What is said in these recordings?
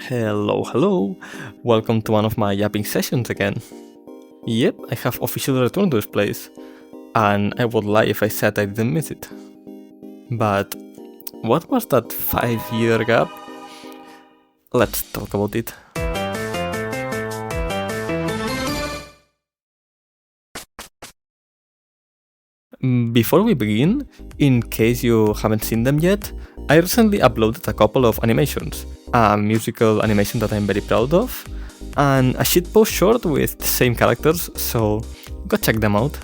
Hello, welcome to one of my yapping sessions again. Yep, I have officially returned to this place, and I would lie if I said I didn't miss it. But what was that 5-year gap? Let's talk about it. Before we begin, in case you haven't seen them yet, I recently uploaded a couple of animations, a musical animation that I'm very proud of, and a shitpost short with the same characters, so go check them out.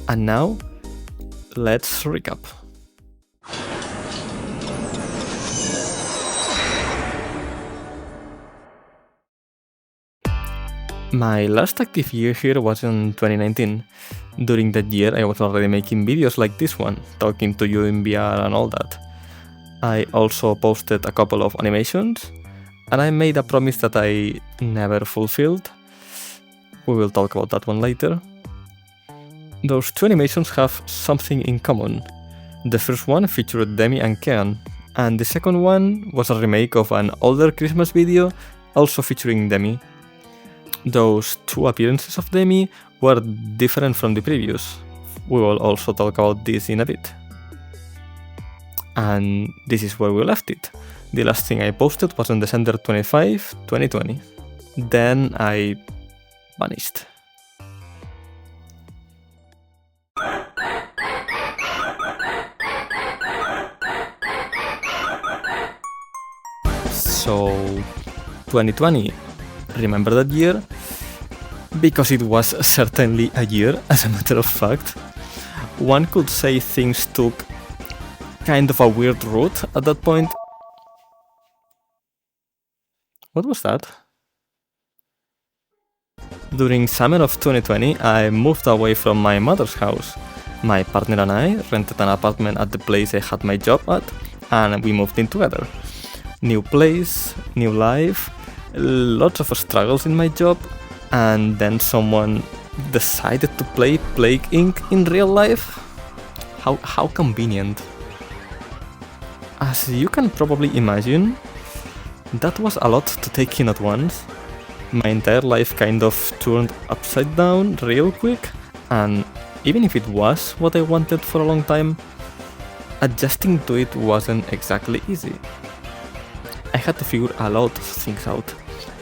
And now, let's recap. My last active year here was in 2019. During that year I was already making videos like this one, talking to you in VR and all that. I also posted a couple of animations, and I made a promise that I never fulfilled. We will talk about that one later. Those two animations have something in common. The first one featured Demi and Kean, and the second one was a remake of an older Christmas video, also featuring Demi. Those two appearances of Demi were different from the previous. We will also talk about this in a bit. And this is where we left it. The last thing I posted was on December 25, 2020. Then I vanished. So, 2020. Remember that year? Because it was certainly a year, as a matter of fact. One could say things took kind of a weird route at that point. What was that? During summer of 2020, I moved away from my mother's house. My partner and I rented an apartment at the place I had my job at, and we moved in together. New place, new life, lots of struggles in my job, and then someone decided to play Plague Inc. in real life? How convenient. As you can probably imagine, that was a lot to take in at once. My entire life kind of turned upside down real quick, and even if it was what I wanted for a long time, adjusting to it wasn't exactly easy. I had to figure a lot of things out.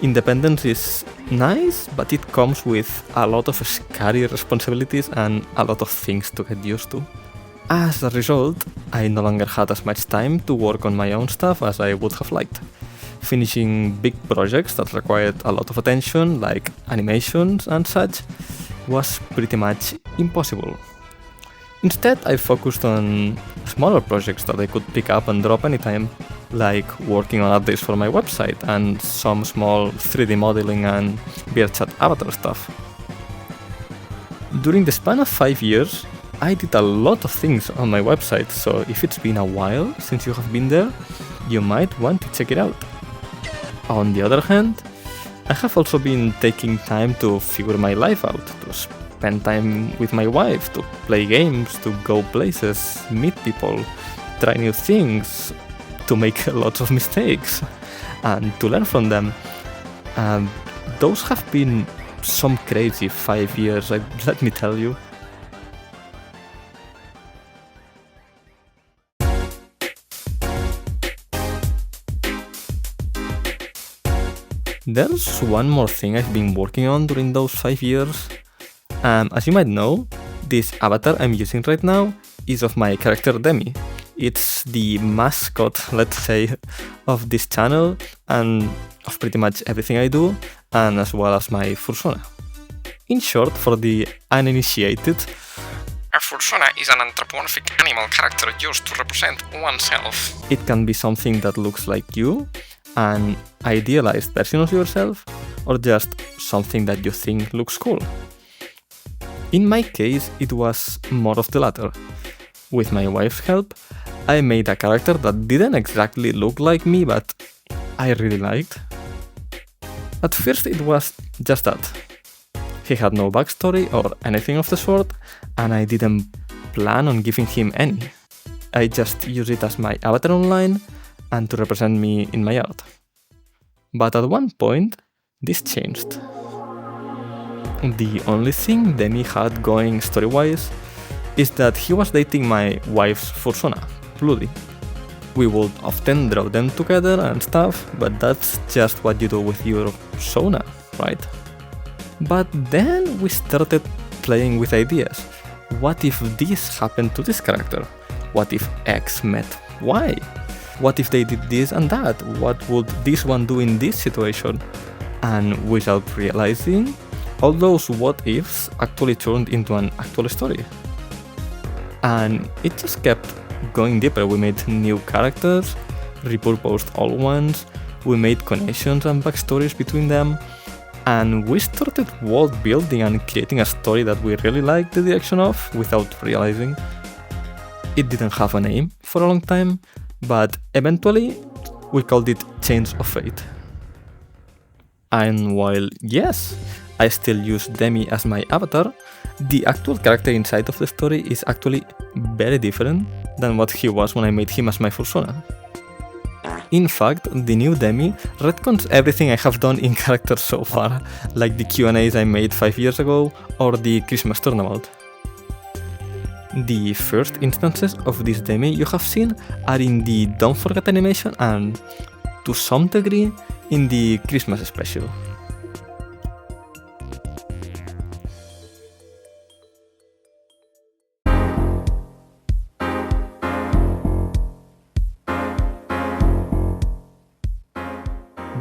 Independence is nice, but it comes with a lot of scary responsibilities and a lot of things to get used to. As a result, I no longer had as much time to work on my own stuff as I would have liked. Finishing big projects that required a lot of attention, like animations and such, was pretty much impossible. Instead, I focused on smaller projects that I could pick up and drop anytime, like working on updates for my website and some small 3D modeling and VRChat avatar stuff. During the span of 5 years, I did a lot of things on my website, so if it's been a while since you have been there, you might want to check it out. On the other hand, I have also been taking time to figure my life out, to spend time with my wife, to play games, to go places, meet people, try new things, to make lots of mistakes, and to learn from them. Those have been some crazy 5 years, let me tell you. There's one more thing I've been working on during those 5 years. As you might know, this avatar I'm using right now is of my character Demi. It's the mascot, let's say, of this channel and of pretty much everything I do, and as well as my fursona. In short, for the uninitiated, a fursona is an anthropomorphic animal character used to represent oneself. It can be something that looks like you, an idealized version of yourself, or just something that you think looks cool. In my case, it was more of the latter. With my wife's help, I made a character that didn't exactly look like me, but I really liked. At first it was just that. He had no backstory or anything of the sort, and I didn't plan on giving him any. I just used it as my avatar online and to represent me in my art. But at one point, this changed. The only thing Demi had going story-wise is that he was dating my wife's fursona, Prelude. We would often draw them together and stuff, but that's just what you do with your persona, right? But then we started playing with ideas. What if this happened to this character? What if X met Y? What if they did this and that? What would this one do in this situation? And without realizing, all those what ifs actually turned into an actual story. And it just kept going deeper. We made new characters, repurposed old ones, we made connections and backstories between them, and we started world building and creating a story that we really liked the direction of without realizing. It didn't have a name for a long time, but eventually we called it Chains of Fate. And while yes, I still use Demi as my avatar, the actual character inside of the story is actually very different than what he was when I made him as my fursona. In fact, the new Demi retcons everything I have done in character so far, like the Q&As I made 5 years ago or the Christmas tournament. The first instances of this Demi you have seen are in the Don't Forget animation and, to some degree, in the Christmas special.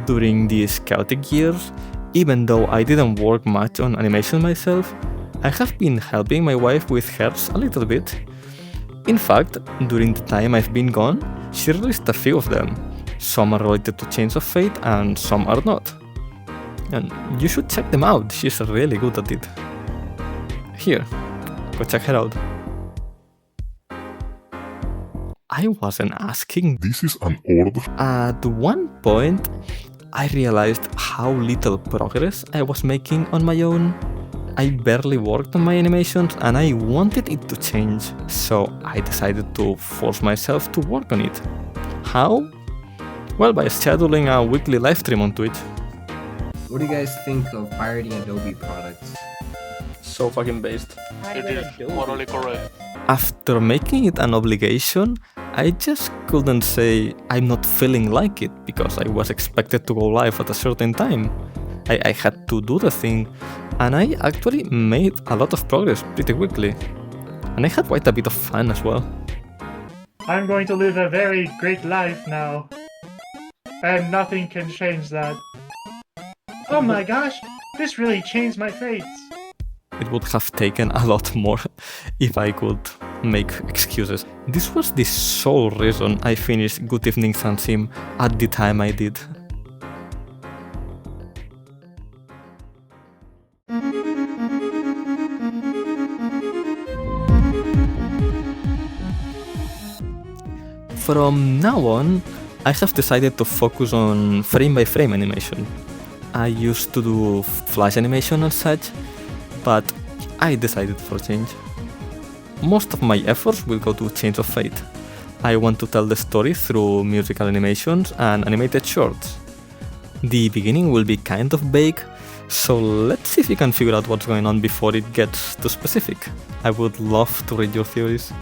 During these chaotic years, even though I didn't work much on animation myself, I have been helping my wife with hers a little bit. In fact, during the time I've been gone, she released a few of them. Some are related to Chains of Fate and some are not. And you should check them out, she's really good at it. Here, go check her out. I wasn't asking. This is an order. At one point, I realized how little progress I was making on my own. I barely worked on my animations and I wanted it to change, so I decided to force myself to work on it. How? Well, by scheduling a weekly live stream on Twitch. What do you guys think of pirating Adobe products? So fucking based. It is morally correct. After making it an obligation, I just couldn't say I'm not feeling like it because I was expected to go live at a certain time. I had to do the thing, and I actually made a lot of progress pretty quickly. And I had quite a bit of fun as well. I'm going to live a very great life now. And nothing can change that. Oh my gosh, this really changed my fates. It would have taken a lot more if I could make excuses. This was the sole reason I finished Good Evening Sansim at the time I did. From now on, I have decided to focus on frame-by-frame animation. I used to do flash animation and such, but I decided for a change. Most of my efforts will go to Chains of Fate. I want to tell the story through musical animations and animated shorts. The beginning will be kind of vague, so let's see if you can figure out what's going on before it gets too specific. I would love to read your theories.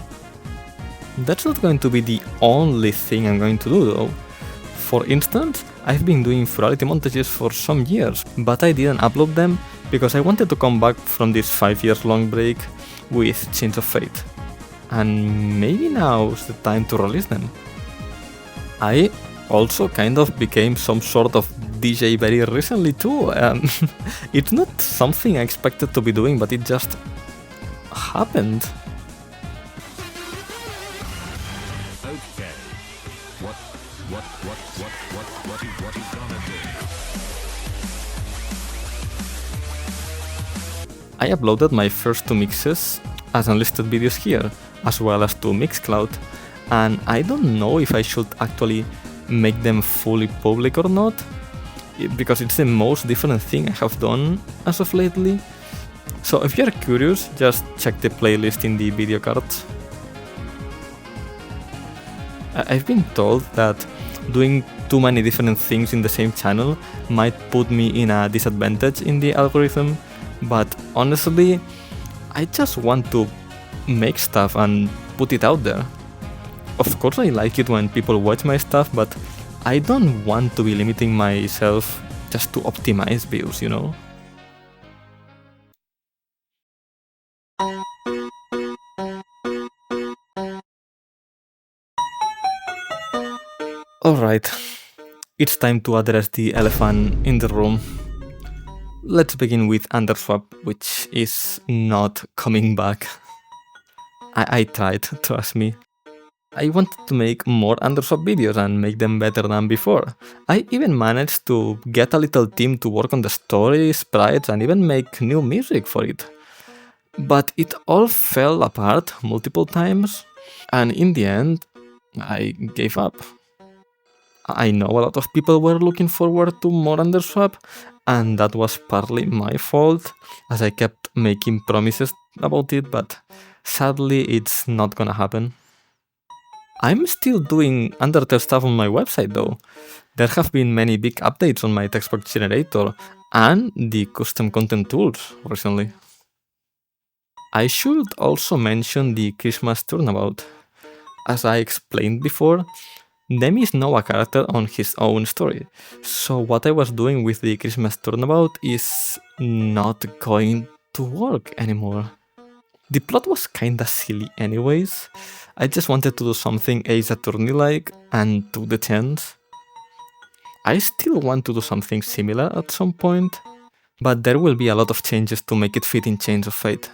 That's not going to be the only thing I'm going to do though. For instance, I've been doing Furality montages for some years, but I didn't upload them because I wanted to come back from this 5 years long break with Chains of Fate. And maybe now's the time to release them. I also kind of became some sort of DJ very recently too. It's not something I expected to be doing, but it just happened. Okay. What you gonna do? I uploaded my first 2 mixes as unlisted videos here, as well as to Mixcloud, and I don't know if I should actually make them fully public or not, because it's the most different thing I have done as of lately. So if you're curious, just check the playlist in the video cards. I've been told that doing too many different things in the same channel might put me in a disadvantage in the algorithm, but honestly, I just want to make stuff and put it out there. Of course I like it when people watch my stuff, but I don't want to be limiting myself just to optimize views, you know? Alright, it's time to address the elephant in the room. Let's begin with Underswap, which is not coming back. I tried, trust me. I wanted to make more Underswap videos and make them better than before. I even managed to get a little team to work on the story, sprites, and even make new music for it. But it all fell apart multiple times, and in the end, I gave up. I know a lot of people were looking forward to more Underswap, and that was partly my fault, as I kept making promises about it, but sadly it's not gonna happen. I'm still doing Undertale stuff on my website though. There have been many big updates on my text box generator and the custom content tools recently. I should also mention the Christmas turnabout. As I explained before, Dem is now a character on his own story, so what I was doing with the Christmas turnabout is not going to work anymore. The plot was kinda silly anyways. I just wanted to do something Ace Attorney-like and took the chance. I still want to do something similar at some point, but there will be a lot of changes to make it fit in Chains of Fate.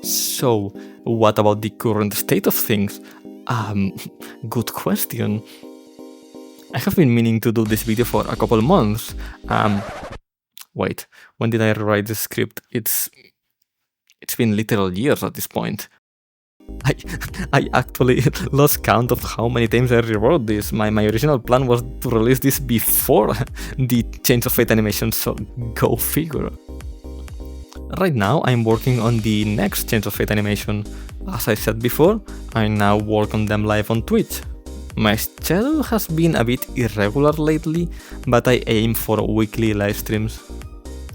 So, what about the current state of things? Good question. I have been meaning to do this video for a couple months. Wait, when did I write the script? It's been literal years at this point. I actually lost count of how many times I rewrote this. My original plan was to release this before the Chains of Fate animation, so go figure. Right now I'm working on the next Chains of Fate animation. As I said before, I now work on them live on Twitch. My schedule has been a bit irregular lately, but I aim for weekly live streams.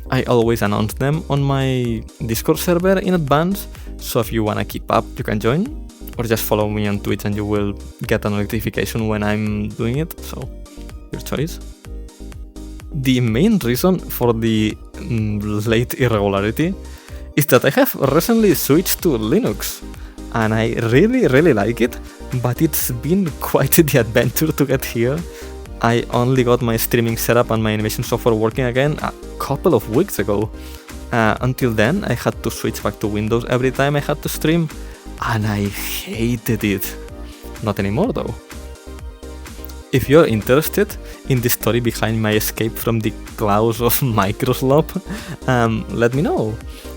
I always announce them on my Discord server in advance, so if you wanna keep up, you can join, or just follow me on Twitch and you will get a notification when I'm doing it, so your choice. The main reason for the late irregularity is that I have recently switched to Linux, and I really like it, but it's been quite the adventure to get here. I only got my streaming setup and my animation software working again a couple of weeks ago. Until then, I had to switch back to Windows every time I had to stream, and I hated it. Not anymore though. If you're interested in the story behind my escape from the claws of Microsoft, let me know.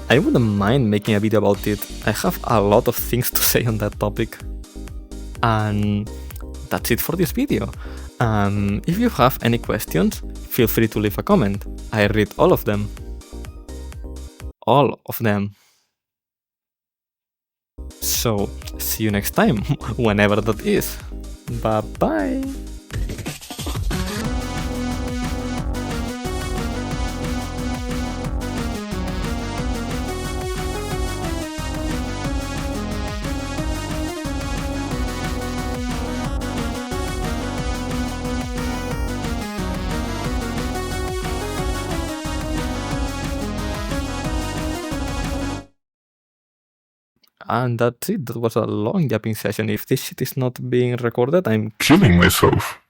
I wouldn't mind making a video about it. I have a lot of things to say on that topic. And that's it for this video. If you have any questions, feel free to leave a comment. I read all of them. All of them. So, see you next time, whenever that is. Bye bye. And that's it. That was a long yapping session. If this shit is not being recorded, I'm Killing myself.